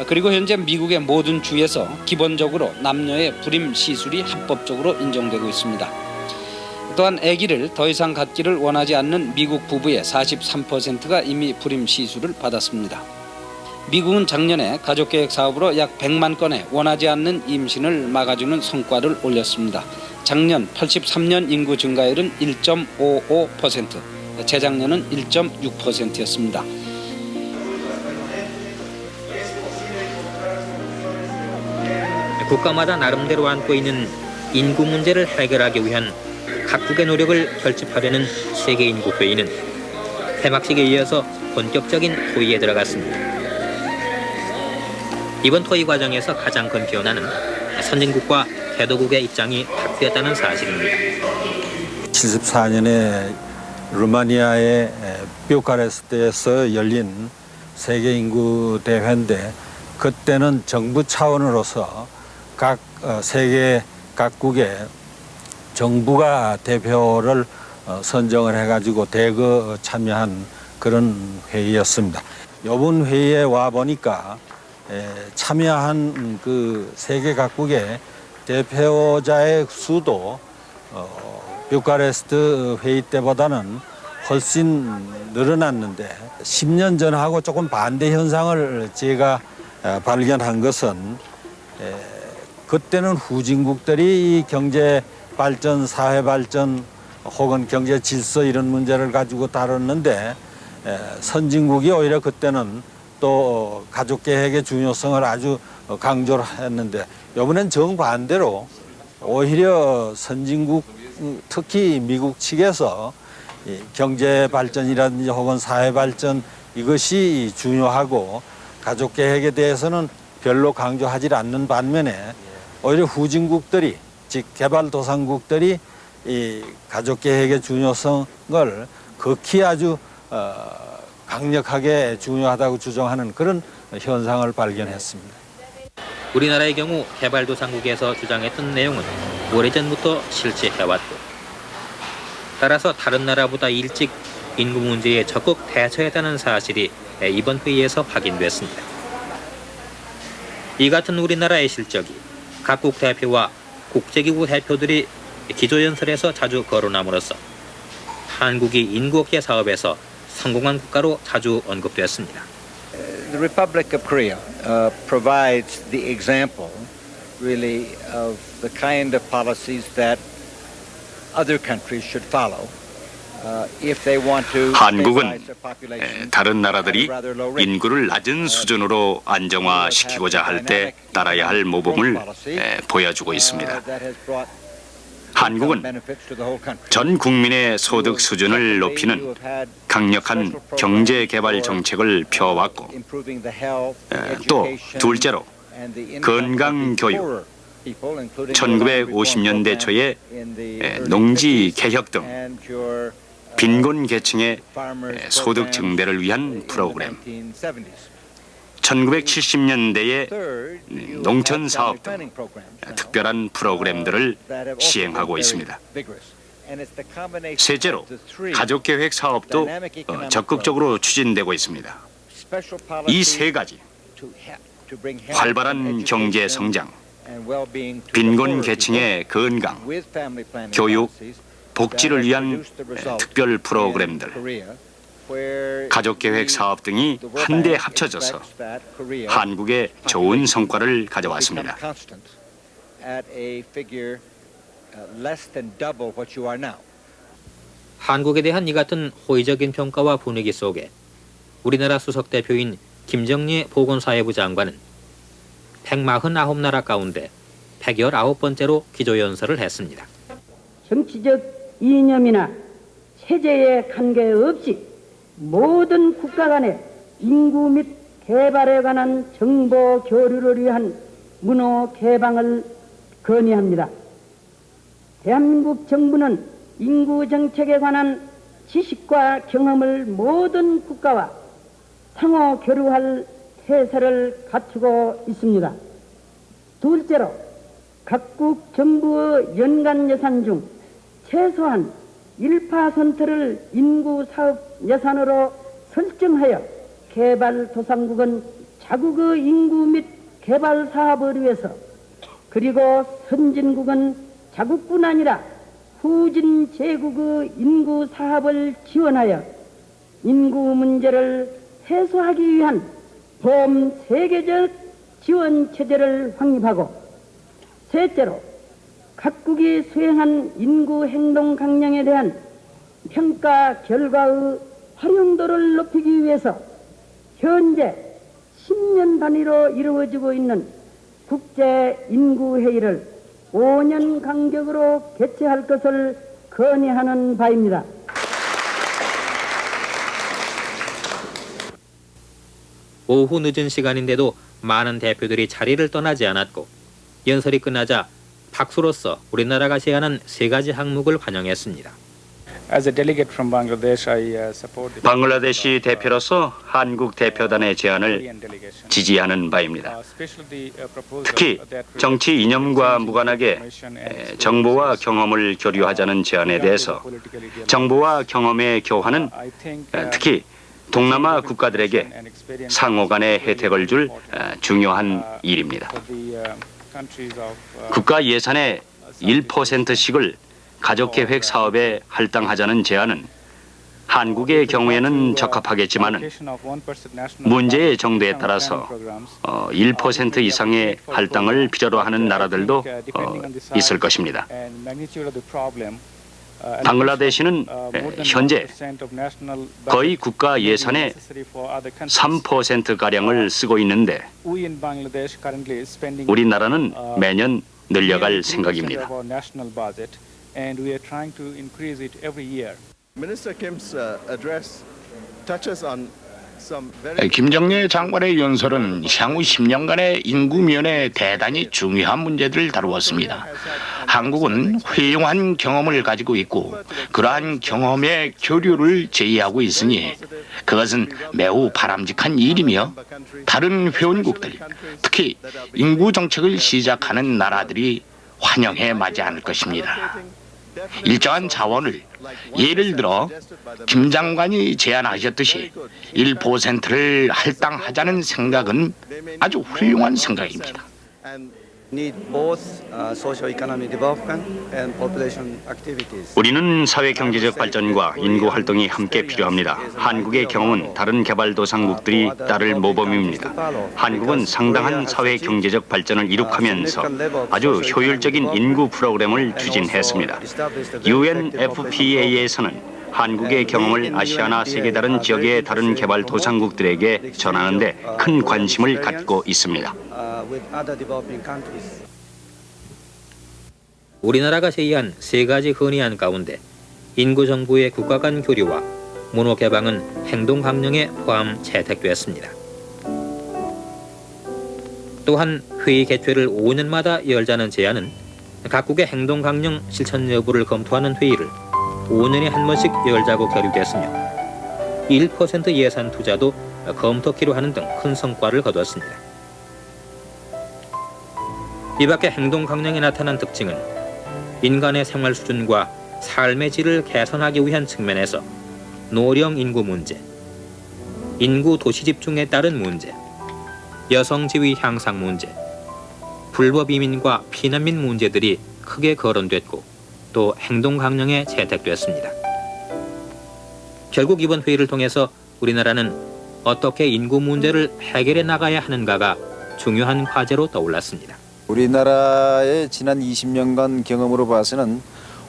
그리고 현재 미국의 모든 주에서 기본적으로 남녀의 불임 시술이 합법적으로 인정되고 있습니다. 또한 아기를 더 이상 갖기를 원하지 않는 미국 부부의 43%가 이미 불임 시술을 받았습니다. 미국은 작년에 가족계획 사업으로 약 100만 건의 원하지 않는 임신을 막아주는 성과를 올렸습니다. 작년 83년 인구 증가율은 1.55%, 재작년은 1.6%였습니다.
국가마다 나름대로 안고 있는 인구 문제를 해결하기 위한 각국의 노력을 결집하려는 세계인구회의는 폐막식에 이어서 본격적인 토의에 들어갔습니다. 이번 토의 과정에서 가장 큰 기원하는 선진국과 개도국의 입장이 탁트였다는 사실입니다.
74년에 루마니아의 뷰카레스트에서 열린 세계인구 대회인데 그때는 정부 차원으로서 각 세계 각국의 정부가 대표를 선정을 해가지고 대거 참여한 그런 회의였습니다. 이번 회의에 와 보니까 참여한 그 세계 각국의 대표자의 수도 뷰카레스트 회의 때보다는 훨씬 늘어났는데 10년 전하고 조금 반대 현상을 제가 발견한 것은 그때는 후진국들이 경제 발전, 사회 발전 혹은 경제 질서 이런 문제를 가지고 다뤘는데 선진국이 오히려 그때는 또 가족계획의 중요성을 아주 강조를 했는데 이번엔 정반대로 오히려 선진국 특히 미국 측에서 경제 발전이라든지 혹은 사회 발전 이것이 중요하고
가족 계획에 대해서는 별로 강조하지 않는 반면에 오히려 후진국들이 즉 개발도상국들이 이 가족 계획의 중요성을 극히 아주 강력하게 중요하다고 주장하는 그런 현상을 발견했습니다.
우리나라의 경우 개발도상국에서 주장했던 내용은 오래전부터 실제해왔고 따라서 다른 나라보다 일찍 인구 문제에 적극 대처했다는 사실이 이번 회의에서 확인됐습니다. 이 같은 우리나라의 실적이 각국 대표와 국제기구 대표들이 기조연설에서 자주 거론함으로써 한국이 인구업계 사업에서 성공한 국가로 자주 언급됐습니다.
The Republic of Korea provides the example, really, of the kind of policies that other countries should follow.
한국은 다른 나라들이 인구를 낮은 수준으로 안정화시키고자 할 때 따라야 할 모범을 보여주고 있습니다. 한국은 전 국민의 소득 수준을 높이는 강력한 경제 개발 정책을 펴왔고 또 둘째로 건강 교육, 1950년대 초에 농지 개혁 등 빈곤 계층의 소득 증대를 위한 프로그램, 1970년대의 농촌 사업 등 특별한 프로그램들을 시행하고 있습니다. 셋째로 가족계획 사업도 적극적으로 추진되고 있습니다. 이 세 가지, 활발한 경제 성장, 빈곤 계층의 건강, 교육, 복지를 위한 특별 프로그램들, 가족계획 사업 등이 한데 합쳐져서 한국의 좋은 성과를 가져왔습니다.
한국에 대한 이 같은 호의적인 평가와 분위기 속에 우리나라 수석 대표인 김정리 보건사회부 장관은 149나라 가운데 119번째로 기조연설을 했습니다.
정치적 이념이나 체제에 관계없이 모든 국가 간의 인구 및 개발에 관한 정보 교류를 위한 문호 개방을 건의합니다. 대한민국 정부는 인구 정책에 관한 지식과 경험을 모든 국가와 상호 교류할 태세를 갖추고 있습니다. 둘째로 각국 정부의 연간 예산 중 최소한 1%를 인구 사업 예산으로 설정하여 개발도상국은 자국의 인구 및 개발 사업을 위해서 그리고 선진국은 자국뿐 아니라 후진 제국의 인구 사업을 지원하여 인구 문제를 해소하기 위한 범세계적 지원 체제를 확립하고 셋째로 각국이 수행한 인구 행동 강령에 대한 평가 결과의 활용도를 높이기 위해서 현재 10년 단위로 이루어지고 있는 국제 인구 회의를 5년 간격으로 개최할 것을 건의하는 바입니다.
오후 늦은 시간인데도 많은 대표들이 자리를 떠나지 않았고 연설이 끝나자 박수로서 우리나라가 제안한 세 가지 항목을 환영했습니다.
방글라데시 대표로서 한국 대표단의 제안을 지지하는 바입니다. 특히 정치 이념과 무관하게 정보와 경험을 교류하자는 제안에 대해서 정보와 경험의 교환은 특히 동남아 국가들에게 상호 간의 혜택을 줄 중요한 일입니다. 국가 예산의 1%씩을 가족계획 사업에 할당하자는 제안은 한국의 경우에는 적합하겠지만 문제의 정도에 따라서 1% 이상의 할당을 필요로 하는 나라들도 있을 것입니다. 방글라데시는 현재 거의 국가 예산의 3%가량을 쓰고 있는데 우리나라는 매년 늘려갈 생각입니다.
Minister Kim's address touches on
김정래 장관의 연설은 향후 10년간의 인구 면에 대단히 중요한 문제들을 다루었습니다. 한국은 훌륭한 경험을 가지고 있고 그러한 경험의 교류를 제의하고 있으니 그것은 매우 바람직한 일이며 다른 회원국들, 특히 인구 정책을 시작하는 나라들이 환영해 마지 않을 것입니다. 일정한 자원을 예를 들어 김 장관이 제안하셨듯이 1%를 할당하자는 생각은 아주 훌륭한 생각입니다.
우리는 사회 경제적 발전과 인구 활동이 함께 필요합니다. 한국의 경험은 다른 개발도상국들이 따를 모범입니다. 한국은 상당한 사회 경제적 발전을 이룩하면서 아주 효율적인 인구 프로그램을 추진했습니다. UNFPA에서는 한국의 경험을 아시아나 세계 다른 지역의 다른 개발도상국들에게 전하는 데 큰 관심을 갖고 있습니다.
우리나라가 제의한 세 가지 헌의안 가운데 인구 정부의 국가 간 교류와 문호 개방은 행동 강령에 포함 채택됐습니다. 또한 회의 개최를 5년마다 열자는 제안은 각국의 행동 강령 실천 여부를 검토하는 회의를 5년에 한 번씩 열자고 결의됐으며 1% 예산 투자도 검토키로 하는 등 큰 성과를 거두었습니다. 이 밖에 행동 강령에 나타난 특징은 인간의 생활 수준과 삶의 질을 개선하기 위한 측면에서 노령 인구 문제, 인구 도시 집중에 따른 문제, 여성 지위 향상 문제, 불법 이민과 피난민 문제들이 크게 거론됐고 또 행동 강령에 채택됐습니다. 결국 이번 회의를 통해서 우리나라는 어떻게 인구 문제를 해결해 나가야 하는가가 중요한 과제로 떠올랐습니다.
우리나라의 지난 20년간 경험으로 봐서는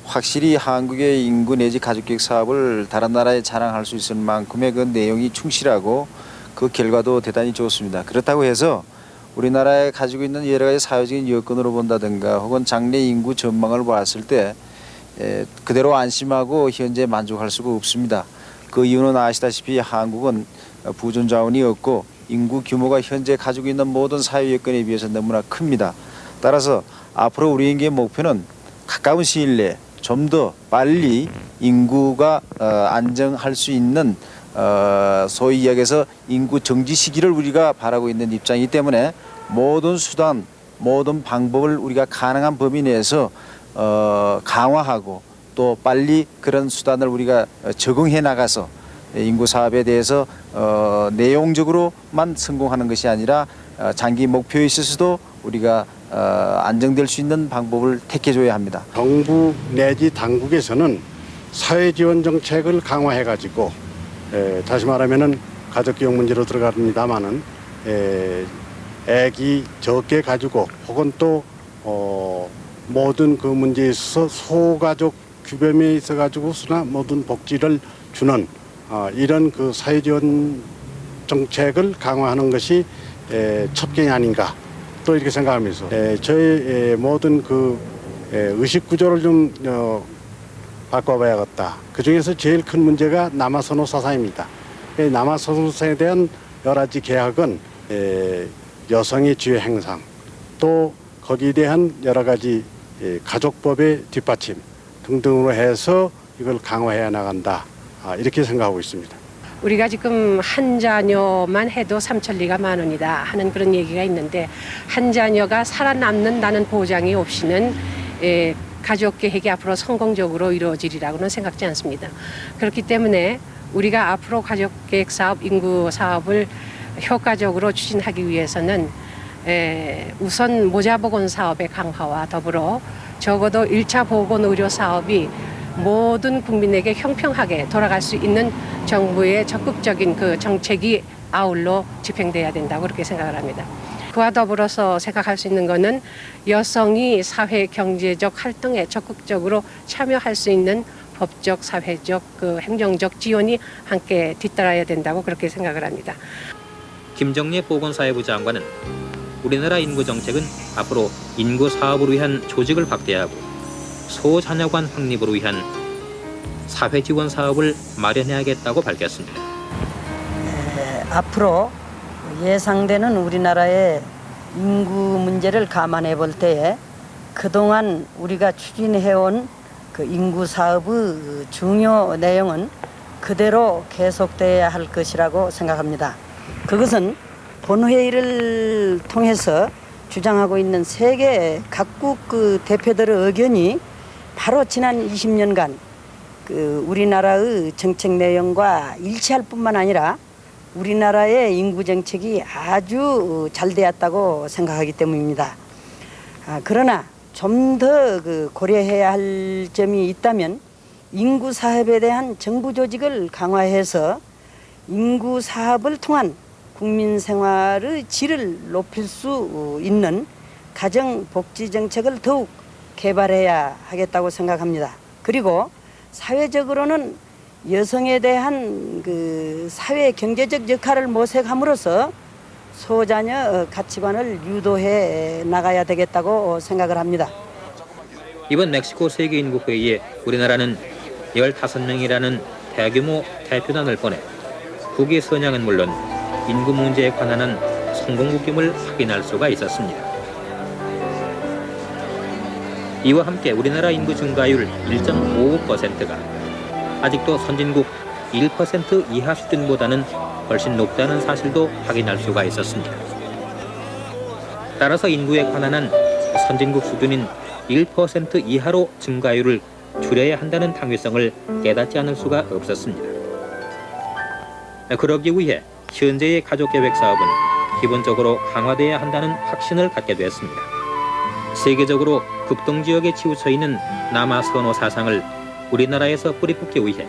확실히 한국의 인구 내지 가족계획 사업을 다른 나라에 자랑할 수 있을 만큼의 그 내용이 충실하고 그 결과도 대단히 좋습니다. 그렇다고 해서 우리나라에 가지고 있는 여러 가지 사회적인 여건으로 본다든가 혹은 장래 인구 전망을 봤을 때 그대로 안심하고 현재 만족할 수가 없습니다. 그 이유는 아시다시피 한국은 부존 자원이 없고 인구 규모가 현재 가지고 있는 모든 사회 여건에 비해서 너무나 큽니다. 따라서 앞으로 우리에게 목표는 가까운 시일 내에 좀 더 빨리 인구가 안정할 수 있는 소위 이야기해서 인구 정지 시기를 우리가 바라고 있는 입장이기 때문에 모든 수단, 모든 방법을 우리가 가능한 범위 내에서 강화하고 또 빨리 그런 수단을 우리가 적응해 나가서 인구 사업에 대해서 내용적으로만 성공하는 것이 아니라 장기 목표에 있어서도 우리가 안정될 수 있는 방법을 택해줘야 합니다.
정부 내지 당국에서는 사회지원 정책을 강화해가지고 다시 말하면은 가족교육 문제로 들어갑니다만은 애기 적게 가지고 혹은 또 모든 그 문제에 있어서 소가족 규범에 있어가지고서나 모든 복지를 주는 이런 그 사회지원 정책을 강화하는 것이 첩경이 아닌가 또 이렇게 생각하면서 저희 모든 그 의식 구조를 좀 바꿔봐야겠다. 그 중에서 제일 큰 문제가 남아선호 사상입니다. 남아선호 사상에 대한 여러 가지 개혁은 여성의 지위 행상 또 거기에 대한 여러 가지 가족법의 뒷받침 등등으로 해서 이걸 강화해야 나간다. 이렇게 생각하고 있습니다.
우리가 지금 한 자녀만 해도 삼천리가 만원이다 하는 그런 얘기가 있는데 한 자녀가 살아남는다는 보장이 없이는 가족계획이 앞으로 성공적으로 이루어지리라고는 생각지 않습니다. 그렇기 때문에 우리가 앞으로 가족계획 사업, 인구 사업을 효과적으로 추진하기 위해서는 우선 모자보건 사업의 강화와 더불어 적어도 1차 보건의료 사업이 모든 국민에게 형평하게 돌아갈 수 있는 정부의 적극적인 그 정책이 아울러 집행돼야 된다고 그렇게 생각을 합니다. 그와 더불어서 생각할 수 있는 것은 여성이 사회 경제적 활동에 적극적으로 참여할 수 있는 법적, 사회적, 그 행정적 지원이 함께 뒤따라야 된다고 그렇게 생각을 합니다.
김정래 보건사회부 장관은 우리나라 인구 정책은 앞으로 인구 사업을 위한 조직을 확대하고 소자녀관 확립을 위한 사회 지원 사업을 마련해야겠다고 밝혔습니다.
앞으로 예상되는 우리나라의 인구 문제를 감안해 볼 때에 그동안 우리가 추진해온 그 인구 사업의 중요 내용은 그대로 계속돼야 할 것이라고 생각합니다. 그것은 본회의를 통해서 주장하고 있는 세계 각국 그 대표들의 의견이 바로 지난 20년간 그 우리나라의 정책 내용과 일치할 뿐만 아니라 우리나라의 인구 정책이 아주 잘 되었다고 생각하기 때문입니다. 그러나 좀 더 그 고려해야 할 점이 있다면 인구 사업에 대한 정부 조직을 강화해서 인구 사업을 통한 국민 생활의 질을 높일 수 있는 가정 복지 정책을 더욱 개발해야 하겠다고 생각합니다. 그리고 사회적으로는 여성에 대한 그 사회 경제적 역할을 모색함으로써 소자녀 가치관을 유도해 나가야 되겠다고 생각을 합니다.
이번 멕시코 세계인구회의에 우리나라는 15명이라는 대규모 대표단을 보내 국위 선양은 물론 인구 문제에 관한 한 성공국임을 확인할 수가 있었습니다. 이와 함께 우리나라 인구 증가율 1.55%가 아직도 선진국 1% 이하 수준보다는 훨씬 높다는 사실도 확인할 수가 있었습니다. 따라서 인구에 관한 한 선진국 수준인 1% 이하로 증가율을 줄여야 한다는 당위성을 깨닫지 않을 수가 없었습니다. 그러기 위해 현재의 가족계획 사업은 기본적으로 강화돼야 한다는 확신을 갖게 되었습니다. 세계적으로 극동지역에 치우쳐 있는 남아 선호 사상을 우리나라에서 뿌리뽑기 위해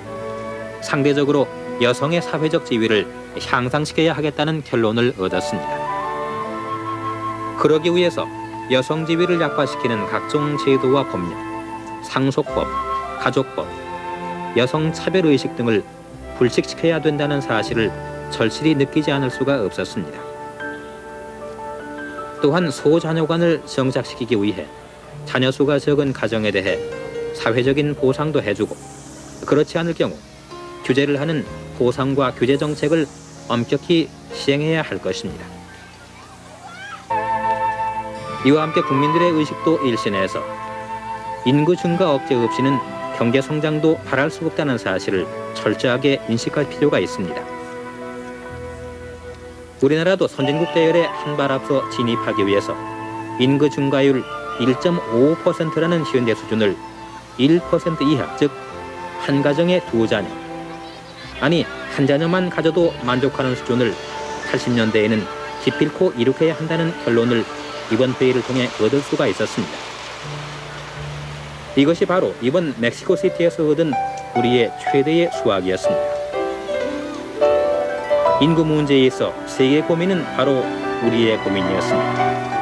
상대적으로 여성의 사회적 지위를 향상시켜야 하겠다는 결론을 얻었습니다. 그러기 위해서 여성 지위를 약화시키는 각종 제도와 법령, 상속법, 가족법, 여성 차별의식 등을 불식시켜야 된다는 사실을 절실히 느끼지 않을 수가 없었습니다. 또한 소자녀관을 정착시키기 위해 자녀 수가 적은 가정에 대해 사회적인 보상도 해주고 그렇지 않을 경우 규제를 하는 보상과 규제 정책을 엄격히 시행해야 할 것입니다. 이와 함께 국민들의 의식도 일신해서 인구 증가 억제 없이는 경제 성장도 바랄 수 없다는 사실을 철저하게 인식할 필요가 있습니다. 우리나라도 선진국 대열에 한 발 앞서 진입하기 위해서 인구 증가율 1.55%라는 현재 수준을 1% 이하, 즉 한 가정에 2자녀, 아니 한 자녀만 가져도 만족하는 수준을 80년대에는 기필코 이룩해야 한다는 결론을 이번 회의를 통해 얻을 수가 있었습니다. 이것이 바로 이번 멕시코시티에서 얻은 우리의 최대의 수확이었습니다. 인구 문제에 있어 세계의 고민은 바로 우리의 고민이었습니다.